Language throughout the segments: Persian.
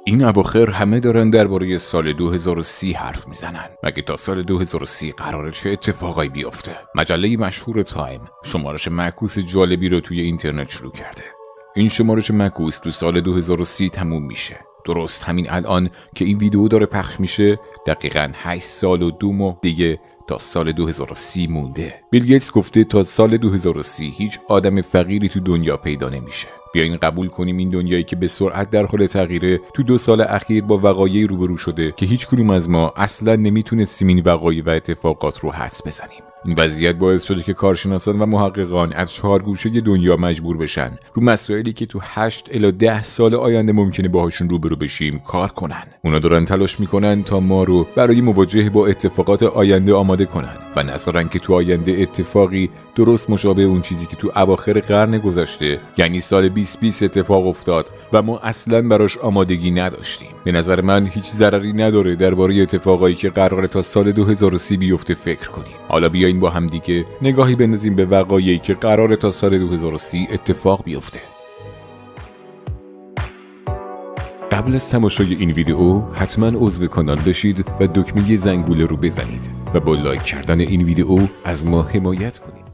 این اواخر همه دارن درباره سال 2030 حرف میزنن. مگه تا سال 2030 قراره چه اتفاقایی بیفته؟ مجله مشهور تایم شمارش معکوس جالبی رو توی اینترنت شروع کرده. این شمارش معکوس تو سال 2030 تموم میشه. درست همین الان که این ویدیو داره پخش میشه دقیقاً 8 سال و 2 ماه دیگه تا سال 2030 مونده. بیل گیتس گفته تا سال 2030 هیچ آدم فقیری تو دنیا پیدا نمیشه. بیاین قبول کنیم این دنیایی که به سرعت در حال تغییره تو 2 سال اخیر با وقایعی روبرو شده که هیچ کدوم از ما اصلا نمیتونستیم این وقایع و اتفاقات رو حدس بزنیم. این وضعیت باعث شده که کارشناسان و محققان از 4 گوشه دنیا مجبور بشن رو مسائلی که تو 8 الی 10 سال آینده ممکنه باهاشون روبرو بشیم کار کنن. اونا دارن تلاش میکنن تا ما رو برای مواجهه با اتفاقات آینده آماده کنن و نذارن که تو آینده اتفاقی درست مشابه اون چیزی که تو اواخر قرن گذشته یعنی سال 2020 اتفاق افتاد و ما اصلا براش آمادگی نداشتیم. به نظر من هیچ ضرری نداره درباره اتفاقایی که قراره تا سال 2030 بیفته فکر کنیم. حالا بیاین با هم دیگه نگاهی بندازیم به وقایعی که قراره تا سال 2030 اتفاق بیفته. قبل از تماشای این ویدیو حتما عضو کانال بشید و دکمه زنگوله رو بزنید و با لایک کردن این ویدیو از ما حمایت کنید.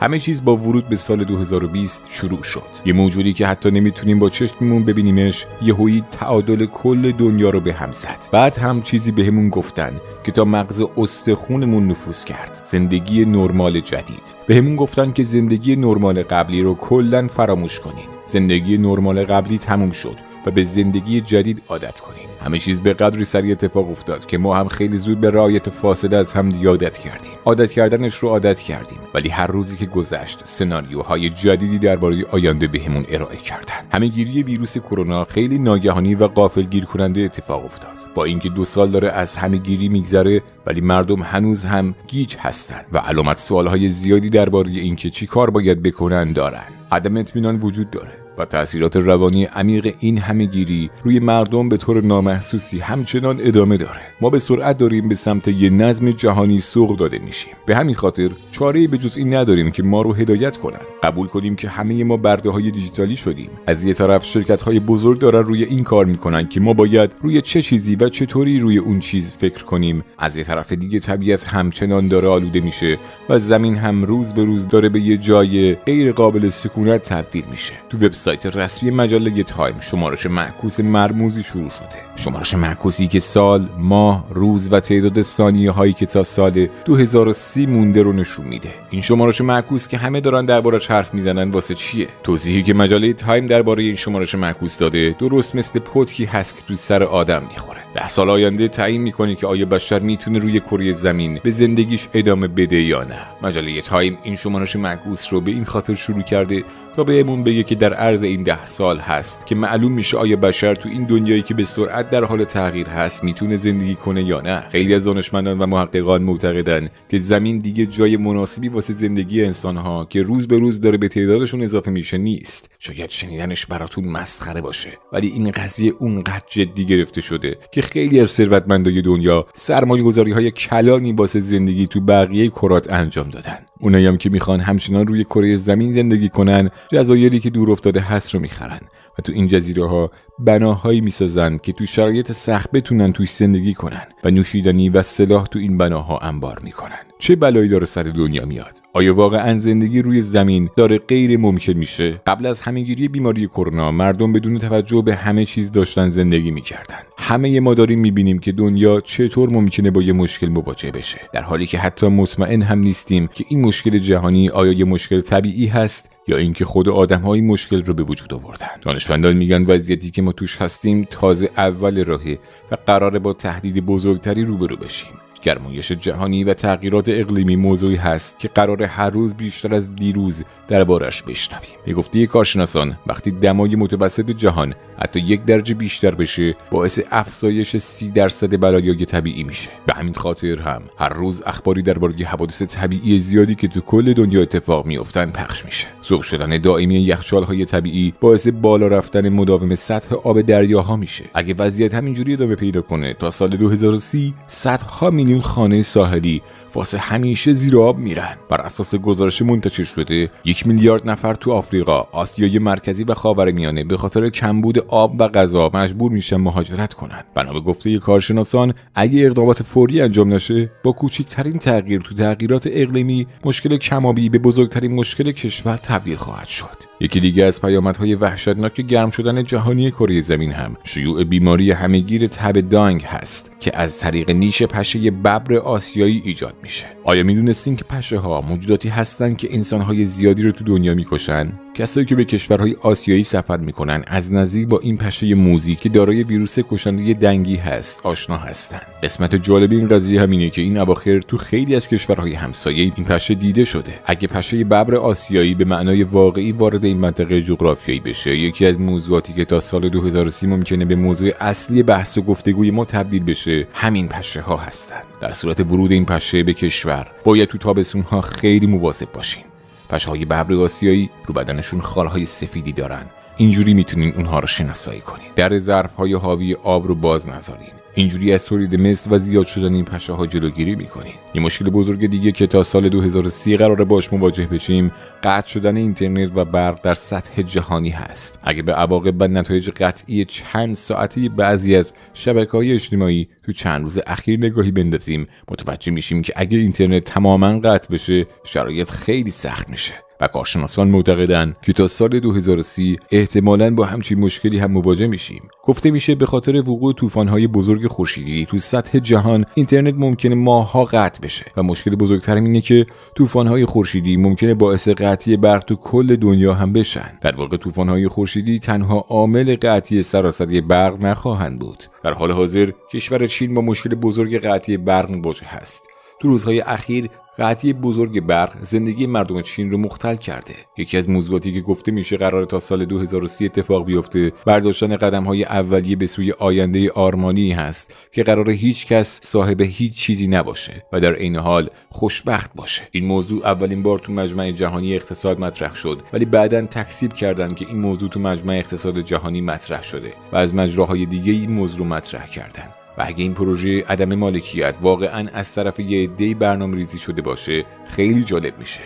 همه چیز با ورود به سال 2020 شروع شد. یه موجودی که حتی نمیتونیم با چشممون ببینیمش یهویی تعادل کل دنیا رو به هم زد. بعد هم چیزی بهمون گفتن که تا مغز استخونمون نفوذ کرد. زندگی نرمال جدید. بهمون گفتن که زندگی نرمال قبلی رو کلاً فراموش کنین. زندگی نرمال قبلی تموم شد و به زندگی جدید عادت کنیم. همه چیز به قدری سریع اتفاق افتاد که ما هم خیلی زود به رعایت فاصله از هم دیگه عادت کردیم. عادت کردنش رو عادت کردیم، ولی هر روزی که گذشت سناریوهای جدیدی درباره آینده بهمون ارائه کردن. همه‌گیری ویروس کرونا خیلی ناگهانی و غافلگیر کننده اتفاق افتاد. با اینکه 2 سال داره از همه‌گیری میگذره، ولی مردم هنوز هم گیج هستن و علامت سوالهای زیادی درباره اینکه چی کار باید بکنن دارن. عدم اطمینان وجود داره و تأثیرات روانی عمیق این همه‌گیری روی مردم به طور نامحسوسی همچنان ادامه داره. ما به سرعت داریم به سمت یه نظم جهانی سوق داده میشیم. به همین خاطر چاره‌ای به جز این نداریم که ما رو هدایت کنن. قبول کنیم که همه ما برده‌های دیجیتالی شدیم. از یه طرف شرکت‌های بزرگ دارن روی این کار میکنن که ما باید روی چه چیزی و چطوری روی اون چیز فکر کنیم. از یه طرف دیگه طبیعت همچنان داره آلوده میشه و زمین هم روز به روز داره به یه جای غیر قابل سکونت تبدیل میشه. تو وبسایت رسمی مجله تایم شمارش معکوس مرموزی شروع شده. شمارش معکوسی که سال، ماه، روز و تعداد ثانیه هایی که تا سال 2030 مونده رو نشون میده. این شمارش معکوس که همه دارن درباره‌اش حرف میزنن واسه چیه؟ توضیحی که مجله تایم درباره این شمارش معکوس داده درست مثل پتکی هست که تو سر آدم میخوره. 10 سال آینده تعیین میکنه که آیا بشر میتونه روی کره زمین به زندگیش ادامه بده یا نه. مجله تایم این شمارش معکوس رو به این خاطر شروع کرده تا بهمون بگه که در عرض این 10 سال هست که معلوم میشه آیا بشر تو این دنیایی که به سرعت در حال تغییر هست میتونه زندگی کنه یا نه. خیلی از دانشمندان و محققان معتقدن که زمین دیگه جای مناسبی واسه زندگی انسان‌ها که روز به روز داره به تعدادشون اضافه میشه نیست. شاید شنیدنش براتون مسخره باشه، ولی این قضیه اونقدر جدی گرفته شده که خیلی از ثروتمندای دنیا سرمایه‌گذاری‌های کلانی واسه زندگی تو بقیه کرات انجام دادن. اونایی هم که میخوان همچنان روی کره زمین زندگی کنن جزایری که دور افتاده هست رو میخرن و تو این جزیره ها بناهایی میسازن که تو شرایط سخت بتونن توش زندگی کنن و نوشیدنی و سلاح تو این بناها انبار میکنن. چه بلایی داره سر دنیا میاد؟ آیا واقعا زندگی روی زمین داره غیر ممکن میشه؟ قبل از همه‌گیری بیماری کرونا مردم بدون توجه به همه چیز داشتن زندگی میکردن. همه ما داریم میبینیم که دنیا چطور ممکنه با یه مشکل مواجه بشه، در حالی که حتی مطمئن هم نیستیم که این مشکل جهانی آیا یه مشکل طبیعی هست یا اینکه خود آدم‌ها این مشکل رو به وجود آوردن. دانشمندان میگن وضعیتی که ما توش هستیم تازه اول راهه و قراره با تهدید بزرگتری روبرو بشیم. گرمایش جهانی و تغییرات اقلیمی موضوعی هست که قراره هر روز بیشتر از دیروز دربارش بشنویم. به گفته کارشناسان وقتی دمای متوسط جهان حتی 1 درجه بیشتر بشه باعث افزایش 30% بلایای طبیعی میشه. به همین خاطر هم هر روز اخباری درباره حوادث طبیعی زیادی که تو کل دنیا اتفاق میافتن پخش میشه. ذوب شدن دائمی یخچال‌های طبیعی باعث بالا رفتن مداوم سطح آب دریاها میشه. اگه وضعیت همینجوری ادامه پیدا کنه تا سال 2030 صدها میلیون خانه ساحلی واسه همیشه زیر آب میرن. بر اساس گزارش منتشر شده 1 میلیارد نفر تو آفریقا، آسیای مرکزی و خاورمیانه به خاطر کمبود آب و غذا مجبور میشن مهاجرت کنن. بنا به گفته کارشناسان اگه اقدامات فوری انجام نشه با کوچکترین تغییر تو تغییرات اقلیمی مشکل کم‌آبی به بزرگترین مشکل کشور تبدیل خواهد شد. یکی دیگه از پیامدهای وحشتناک گرم شدن جهانی کره زمین هم شیوع بیماری همهگیر تب دانگ هست که از طریق نیش پشه ببر آسیایی ایجاد میشه. آیا میدونستین که پشه‌ها موجوداتی هستن که انسان‌های زیادی رو تو دنیا میکشن؟ کسایی که به کشورهای آسیایی سفر میکنن از نزدیک با این پشه موذی که دارای ویروس کشنده دنگی هست آشنا هستن. قسمت جالب این قضیه همینه که این اواخر تو خیلی از کشورهای همسایه این پشه دیده شده. اگه پشه ببر آسیایی به معنای واقعی وارد این منطقه جغرافیایی بشه، یکی از موضوعاتی که تا سال 2030 ممکنه به موضوع اصلی بحث و گفتگوی ما تبدیل بشه همین پشه‌ها هستن. در صورت ورود این پشه به کشور باید تو تابستون‌ها خیلی مواظب باشیم. پشه‌های ببر آسیایی رو بدنشون خالهای سفیدی دارن. اینجوری میتونین اونها رو شناسایی کنین. در ظرف‌های حاوی آب رو باز نذارین. اینجوری از تولید مثل و زیاد شدن این پشه‌ها جلوگیری می‌کنین. یه مشکل بزرگ دیگه که تا سال 2030 قراره باش مواجه بشیم، قطع شدن اینترنت و برق در سطح جهانی هست. اگه به عواقب و نتایج قطعی چند ساعتی بعضی از شبکه‌های اجتماعی تو چند روز اخیر نگاهی بندازیم، متوجه میشیم که اگه اینترنت تماماً قطع بشه، شرایط خیلی سخت میشه. و کارشناسان معتقدند که تا سال 2030 احتمالاً با همچین مشکلی هم مواجه میشیم. گفته میشه به خاطر وقوع طوفان‌های بزرگ خورشیدی تو سطح جهان اینترنت ممکنه ماه‌ها قطع بشه و مشکل بزرگتر اینه که طوفان‌های خورشیدی ممکنه باعث قطعی برق تو کل دنیا هم بشن. در واقع طوفان‌های خورشیدی تنها عامل قطعی سراسری برق نخواهند بود. در حال حاضر کشور چین با مشکل بزرگ قطعی برق مواجه است. تو روزهای اخیر قطعی بزرگ برق زندگی مردم چین رو مختل کرده. یکی از موضوعاتی که گفته میشه قراره تا سال 2030 اتفاق بیفته برداشتن قدم‌های اولیه به سوی آینده آرمانی هست که قراره هیچ کس صاحب هیچ چیزی نباشه و در عین حال خوشبخت باشه. این موضوع اولین بار تو مجمع جهانی اقتصاد مطرح شد، ولی بعداً تکذیب کردن که این موضوع تو مجمع اقتصاد جهانی مطرح شده و از مجراهای دیگه این موضوع مطرح کردن. و اگه این پروژه عدم مالکیت واقعاً از طرف یه عده‌ای برنامه‌ریزی شده باشه خیلی جالب میشه.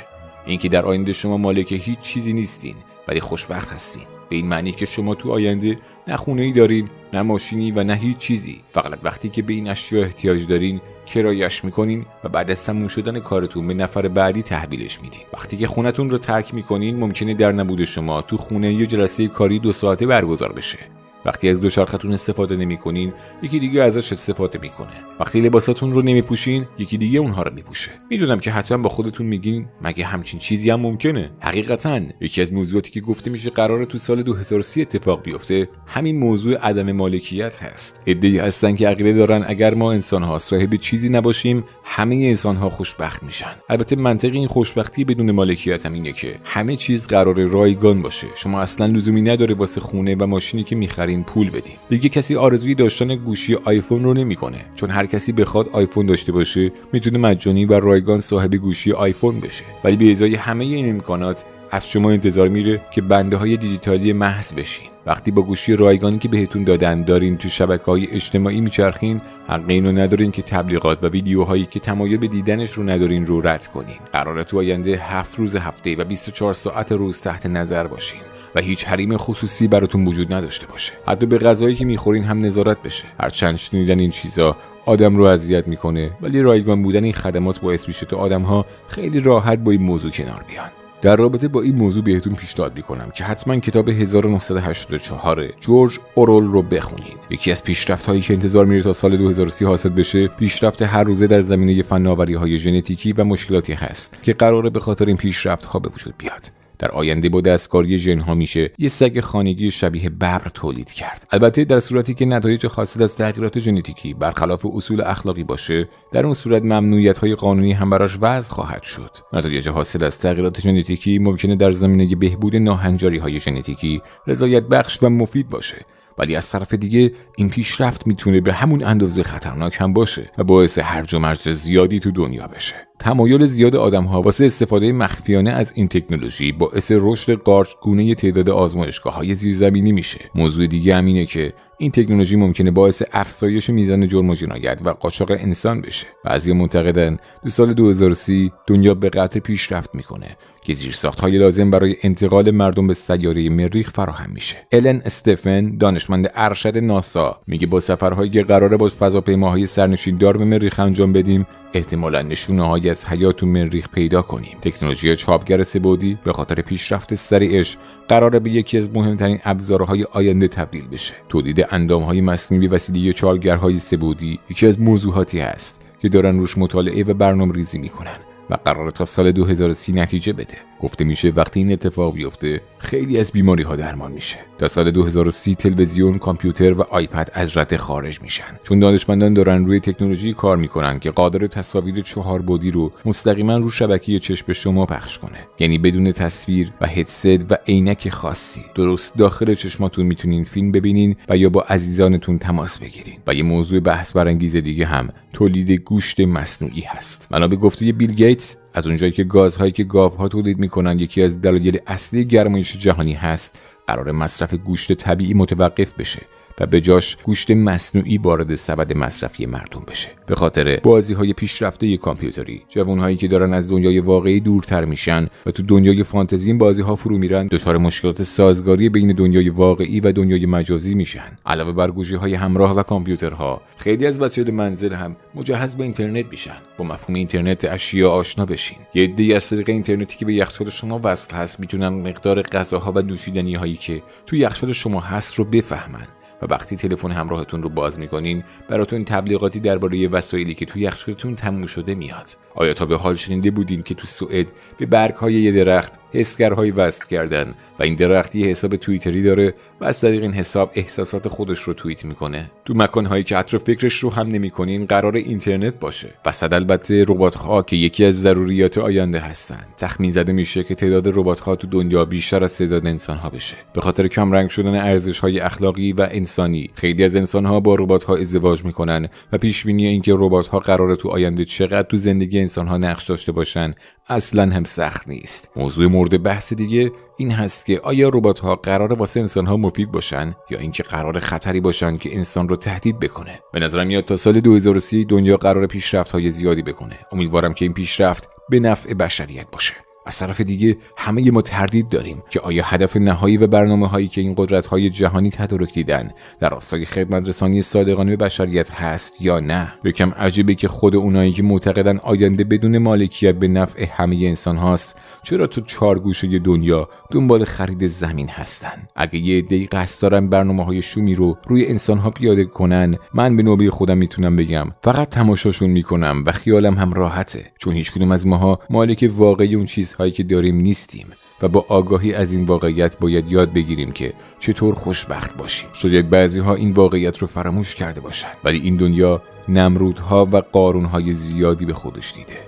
اینکه در آینده شما مالک هیچ چیزی نیستین ولی خوشبخت هستین. به این معنی که شما تو آینده نه خونه‌ای دارین، نه ماشینی و نه هیچ چیزی. فقط وقتی که به این اشیا احتیاج دارین کرایه‌اش میکنین و بعد از تموم شدن کارتون به نفر بعدی تحویلش میدین. وقتی که خونتون رو ترک میکنین ممکنه در نبود شما تو خونه یه جلسه کاری 2 ساعته برگزار بشه. وقتی از دوچرختون استفاده نمی‌کنین، یکی دیگه ازش استفاده می‌کنه. وقتی لباساتون رو نمی‌پوشین، یکی دیگه اونها رو می‌پوشه. میدونم که حتما با خودتون میگین مگه همچین چیزی هم ممکنه؟ حقیقتاً یکی از موضوعاتی که گفته میشه قراره تو سال 2030 اتفاق بیفته، همین موضوع عدم مالکیت هست. عده‌ای هستن که عقیده دارن اگر ما انسان‌ها صاحب چیزی نباشیم، همه انسان‌ها خوشبخت میشن. البته منطق این خوشبختی بدون مالکیت هم اینه که همه چیز قراره رایگان باشه. شما اصلاً لزومی نداره واسه خونه و ماشینی که می‌خرین پول بدین. دیگه کسی آرزوی داشتن گوشی آیفون رو نمی‌کنه، چون هر کسی بخواد آیفون داشته باشه میتونه مجانی و رایگان صاحب گوشی آیفون بشه. ولی به ازای همه این امکانات از شما انتظار میره که بنده‌های دیجیتالی محض بشین. وقتی با گوشی رایگانی که بهتون دادن دارین تو شبکه‌های اجتماعی میچرخین، حق اینو ندارین که تبلیغات و ویدیوهایی که تمایل به دیدنش رو ندارین رو رد کنین. قراره تو آینده 7 روز هفته و 24 ساعت روز تحت نظر باشین و هیچ حریم خصوصی براتون وجود نداشته باشه. حتی به غذایی که میخورین هم نظارت بشه. هرچند شنیدن این چیزا آدم رو اذیت میکنه، ولی رایگان بودن این خدمات باعث میشه تا آدم‌ها خیلی راحت با این موضوع کنار بیان. در رابطه با این موضوع بهتون پیشنهاد میکنم که حتما کتاب 1984 جورج اورول رو بخونین. یکی از پیشرفت‌هایی که انتظار میره تا سال 2030 حاصل بشه، پیشرفت هر روزه در زمینه فناوری‌های ژنتیکی و مشکلاتی هست که قراره به خاطر این پیشرفت‌ها به وجود بیاد. در آینده با دستکاری ژن‌ها میشه یه سگ خانگی شبیه ببر تولید کرد. البته در صورتی که نتایج حاصل از تغییرات ژنتیکی برخلاف اصول اخلاقی باشه، در اون صورت ممنوعیت‌های قانونی هم براش وضع خواهد شد. نتایج حاصل از تغییرات ژنتیکی ممکنه در زمینه بهبود ناهنجاری‌های ژنتیکی رضایت بخش و مفید باشه، ولی از طرف دیگه این پیشرفت میتونه به همون اندازه خطرناک هم باشه و باعث هرج و مرج زیادی تو دنیا بشه. تمایل زیاد آدم‌ها واسه استفاده مخفیانه از این تکنولوژی باعث رشد قارچگونه تعداد آزمایشگاه‌های زیرزمینی میشه. موضوع دیگه هم اینه که این تکنولوژی ممکنه باعث افزایش میزان جرم و جنایت و قاچاق انسان بشه. بعضیا معتقدن تو سال 2030 دنیا به قطع پیشرفت میکنه که زیرساخت‌های لازم برای انتقال مردم به سیاره مریخ فراهم میشه. الن استفن، دانشمند ارشد ناسا، میگه با سفرهایی که قراره با فضاپیماهای سرنشیندار به مریخ انجام بدیم، احتمالاً نشونه‌هایی از حیات تو مریخ پیدا کنیم. تکنولوژی چاپگر سه‌بعدی به خاطر پیشرفت سریعش قراره به یکی از مهمترین ابزارهای آینده تبدیل بشه. تولید اندام‌های مصنوعی وسیله چالگرهای سه‌بعدی یکی از موضوعاتی هست که دارن روش مطالعه و برنامه‌ریزی میکنن و قراره تا سال 2030 نتیجه بده. گفته میشه وقتی این اتفاق بیفته خیلی از بیماری ها درمان میشه. تا سال 2030 تلویزیون، کامپیوتر و آیپد از رده خارج میشن، چون دانشمندان دارن روی تکنولوژی کار میکنن که قادر تصاویر 4 بعدی رو مستقیما رو شبکه چشم شما پخش کنه. یعنی بدون تصویر و هدست و عینک خاصی درست داخل چشماتون میتونین فیلم ببینین و یا با عزیزانتون تماس بگیرین. و یه موضوع بحث برانگیز دیگه هم تولید گوشت مصنوعی هست. بنا به گفته بیل گیتس، از اونجایی که گازهایی که گاوها تولید میکنن یکی از دلایل اصلی گرمایش جهانی هست، قرار مصرف گوشت طبیعی متوقف بشه و به جاش گوشت مصنوعی وارد سبد مصرفی مردم بشه. به خاطر بازی‌های پیشرفته کامپیوتری، جوان‌هایی که دارن از دنیای واقعی دورتر میشن و تو دنیای فانتزی این بازی‌ها فرو میرن، دچار مشکلات سازگاری بین دنیای واقعی و دنیای مجازی میشن. علاوه بر گوشی‌های همراه و کامپیوترها، خیلی از وسایل منزل هم مجهز به اینترنت میشن. با مفهوم اینترنت اشیا آشنا بشین. یه عده‌ای از طریق اینترنتی که به یخچال شما وصل هست میتونن مقدار غذاها و نوشیدنی‌هایی که تو یخچال شما هست رو بفهمن. و وقتی تلفن همراهتون رو باز میکنین براتون تبلیغاتی درباره وسایلی که توی یخچالتون تموم شده میاد. آیا تا به حال شنیده بودین که تو سوئد به برگ‌های یه درخت حسگرهایی وصل کردن و این درخت یه حساب توییتری داره و از طریق این حساب احساسات خودش رو توییت میکنه؟ تو مکان‌هایی که حتی فکرش رو هم نمی‌کنین قرار اینترنت باشه. و صد البته ربات‌ها که یکی از ضروریات آینده هستن. تخمین زده میشه که تعداد ربات‌ها تو دنیا بیشتر از تعداد انسان‌ها بشه. به خاطر کمرنگ شدن ارزش‌های اخلاقی و انسانی، خیلی از انسان‌ها با ربات‌ها ازدواج میکنن و پیش بینی اینکه ربات‌ها قراره تو آینده چقدر تو زندگی انسان‌ها نقش داشته باشن اصلاً هم سخت نیست. موضوع مورد بحث دیگه این هست که آیا ربات‌ها قراره واسه انسان‌ها مفید باشن یا اینکه قراره خطری باشن که انسان رو تهدید بکنه. به نظرم میاد تا سال 2030 دنیا قراره پیشرفت‌های زیادی بکنه. امیدوارم که این پیشرفت به نفع بشریت باشه. از طرف دیگه همه ما تردید داریم که آیا هدف نهایی و برنامه‌هایی که این قدرت‌های جهانی تدارک دیدن در راستای خدمت رسانی صادقانه به بشریت هست یا نه؟ یکم عجیبه که خود اونایی که معتقدن آینده بدون مالکیت به نفع همه انسان هاست چرا تو 4 گوشه دنیا دنبال خرید زمین هستن. اگه یه عده‌ای قصد دارن برنامه‌های شومی رو روی انسان‌ها پیاده کنن، من به نوبه خودم میتونم بگم فقط تماشاشون میکنم و خیالم هم راحته، چون هیچ کدوم از ماها مالک واقعی اون چیزهایی که داریم نیستیم و با آگاهی از این واقعیت باید یاد بگیریم که چطور خوشبخت باشیم. شاید بعضی‌ها این واقعیت رو فراموش کرده باشن، ولی این دنیا نمرودها و قارون‌های زیادی به خودش دیده.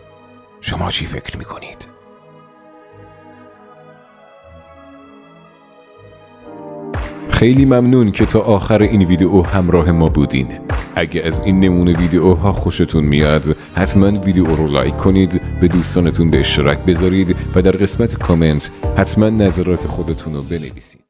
شما چی فکر میکنید؟ خیلی ممنون که تا آخر این ویدیو همراه ما بودین. اگه از این نمونه ویدیوها خوشتون میاد حتما ویدیو رو لایک کنید، به دوستانتون به اشتراک بذارید و در قسمت کامنت حتما نظرات خودتون رو بنویسید.